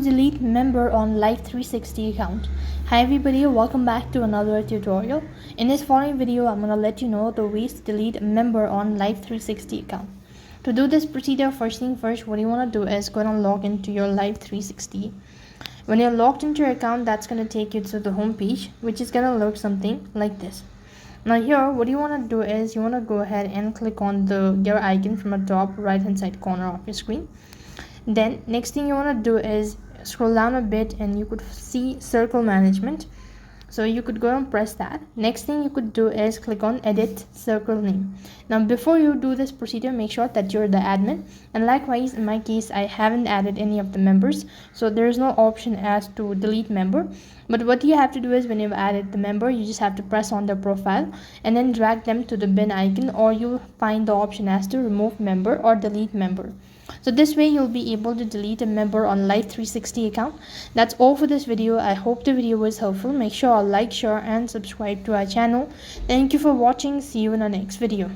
Delete member on Life360 account. Hi everybody, welcome back to another tutorial. In this following video, I'm going to let you know the ways to delete a member on Life360 account. To do this procedure, first thing first, what you want to do is go and log into your Life360. When you're logged into your account, that's going to take you to the home page, which is going to look something like this. Now here, what you want to do is you want to go ahead and click on the gear icon from the top right hand side corner of your screen. Then next thing you want to do is scroll down a bit and you could see circle management, so you could go and press that. Next thing you could do is click on edit circle name. Now before you do this procedure, make sure that you're the admin, and likewise in my case I haven't added any of the members, so there's no option as to delete member. But what you have to do is when you've added the member, you just have to press on their profile and then drag them to the bin icon, or you'll find the option as to remove member or delete member. So this way you'll be able to delete a member on Life360 account. That's all for this video. I hope the video was helpful. Make sure to like, share and subscribe to our channel. Thank you for watching. See you in the next video.